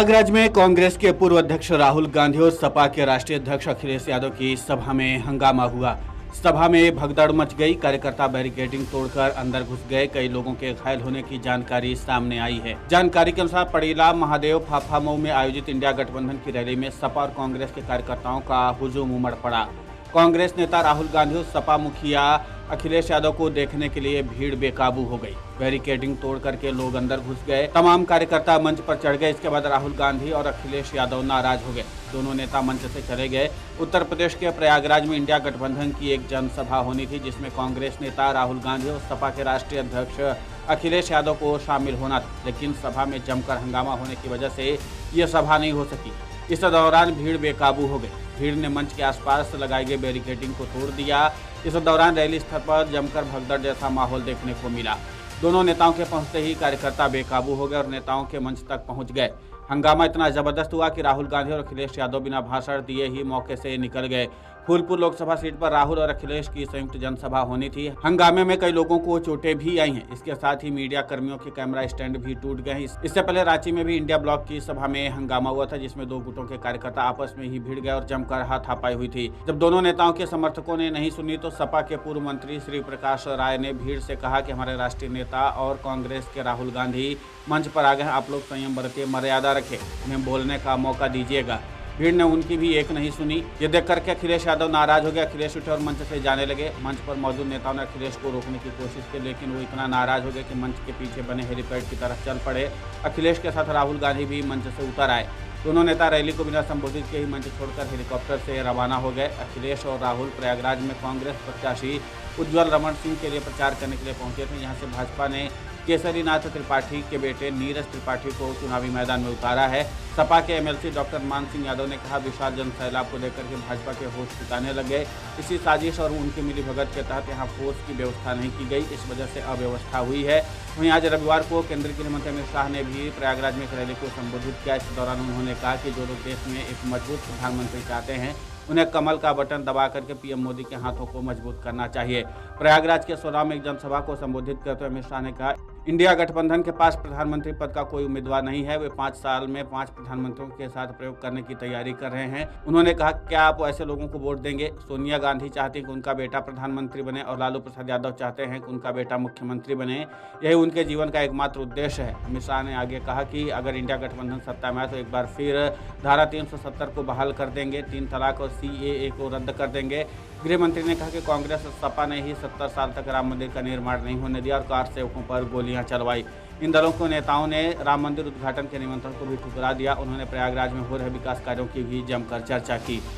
प्रयागराज में कांग्रेस के पूर्व अध्यक्ष राहुल गांधी और सपा के राष्ट्रीय अध्यक्ष अखिलेश यादव की सभा में हंगामा हुआ। सभा में भगदड़ मच गई। कार्यकर्ता बैरिकेडिंग तोड़कर अंदर घुस गए। कई लोगों के घायल होने की जानकारी सामने आई है। जानकारी के अनुसार पड़ीला महादेव फाफामऊ में आयोजित इंडिया गठबंधन की रैली में सपा और कांग्रेस के कार्यकर्ताओं का हुजूम उमड़ पड़ा। कांग्रेस नेता राहुल गांधी और सपा मुखिया अखिलेश यादव को देखने के लिए भीड़ बेकाबू हो गई। बैरिकेडिंग तोड़ करके लोग अंदर घुस गए। तमाम कार्यकर्ता मंच पर चढ़ गए। इसके बाद राहुल गांधी और अखिलेश यादव नाराज हो गए। दोनों नेता मंच से चले गए। उत्तर प्रदेश के प्रयागराज में इंडिया गठबंधन की एक जनसभा होनी थी, जिसमें कांग्रेस नेता राहुल गांधी और सपा के राष्ट्रीय अध्यक्ष अखिलेश यादव को शामिल होना था, लेकिन सभा में जमकर हंगामा होने की वजह से ये सभा नहीं हो सकी। इस दौरान भीड़ बेकाबू हो गई। भीड़ ने मंच के आसपास लगाई गई बैरिकेडिंग को तोड़ दिया। इस दौरान रैली स्थल पर जमकर भगदड़ जैसा माहौल देखने को मिला। दोनों नेताओं के पहुंचते ही कार्यकर्ता बेकाबू हो गए और नेताओं के मंच तक पहुंच गए। हंगामा इतना जबरदस्त हुआ कि राहुल गांधी और अखिलेश यादव बिना भाषण दिए ही मौके से निकल गए। फूलपुर लोकसभा सीट पर राहुल और अखिलेश की संयुक्त जनसभा होनी थी। हंगामे में कई लोगों को चोटें भी आई हैं। इसके साथ ही मीडिया कर्मियों के कैमरा स्टैंड भी टूट गए हैं। इससे पहले रांची में भी इंडिया ब्लॉक की सभा में हंगामा हुआ था, जिसमें दो गुटों के कार्यकर्ता आपस में ही भिड़ गए और जमकर हाथापाई हुई थी। जब दोनों नेताओं के समर्थकों ने नहीं सुनी तो सपा के पूर्व मंत्री श्री प्रकाश राय ने भीड़ से कहा कि हमारे राष्ट्रीय नेता और कांग्रेस के राहुल गांधी मंच पर आ गए। आप लोग संयम बरतिए, मर्यादा रखें, उन्हें बोलने का मौका दीजिएगा। भीड़ ने उनकी भी एक नहीं सुनी। ये देख करके अखिलेश यादव नाराज हो गए। अखिलेश उठे और मंच से जाने लगे। मंच पर मौजूद नेताओं ने अखिलेश को रोकने की कोशिश की, लेकिन वो इतना नाराज हो गए कि मंच के पीछे बने हेलीपैड की तरफ चल पड़े। अखिलेश के साथ राहुल गांधी भी मंच से उतर आए। दोनों नेता रैली को बिना संबोधित किए ही मंच छोड़कर हेलीकॉप्टर से रवाना हो गए। अखिलेश और राहुल प्रयागराज में कांग्रेस प्रत्याशी उज्ज्वल रमन सिंह के लिए प्रचार करने के लिए पहुंचे थे। यहाँ से भाजपा ने केसरीनाथ त्रिपाठी के बेटे नीरज त्रिपाठी को चुनावी मैदान में उतारा है। सपा के एमएलसी डॉक्टर मान सिंह यादव ने कहा, विशाल जनसैलाब को लेकर के भाजपा के होश ठिकाने लगे। इसी साजिश और उनकी मिलीभगत के तहत यहाँ फोर्स की व्यवस्था नहीं की गई, इस वजह से अव्यवस्था हुई है। वहीं आज रविवार को केंद्रीय गृह मंत्री अमित शाह ने भी प्रयागराज में एक रैली को संबोधित किया। इस दौरान उन्होंने कहा कि जो लोग देश में एक मजबूत प्रधानमंत्री चाहते हैं, उन्हें कमल का बटन दबा करके पीएम मोदी के हाथों को मजबूत करना चाहिए। प्रयागराज के सोनाव में एक जनसभा को संबोधित करते हुए अमित शाह ने कहा, इंडिया गठबंधन के पास प्रधानमंत्री पद का कोई उम्मीदवार नहीं है। वे 5 साल में 5 प्रधानमंत्रियों के साथ प्रयोग करने की तैयारी कर रहे हैं। उन्होंने कहा, क्या आप ऐसे लोगों को वोट देंगे? सोनिया गांधी चाहती हैं कि उनका बेटा प्रधानमंत्री बने और लालू प्रसाद यादव चाहते हैं कि उनका बेटा मुख्यमंत्री बने। यही उनके जीवन का एकमात्र उद्देश्य है। अमित शाह ने आगे कहा कि अगर इंडिया गठबंधन सत्ता में आए तो एक बार फिर धारा 370 को बहाल कर देंगे, 3 तलाक और CAA को रद्द कर देंगे। गृह मंत्री ने कहा कि कांग्रेस और सपा ने ही 70 साल तक राम मंदिर का निर्माण नहीं होने दिया और कार सेवकों पर गोलियां चलवाई। इन दलों के नेताओं ने राम मंदिर उद्घाटन के निमंत्रण को भी ठुकरा दिया। उन्होंने प्रयागराज में हो रहे विकास कार्यों की भी जमकर चर्चा की।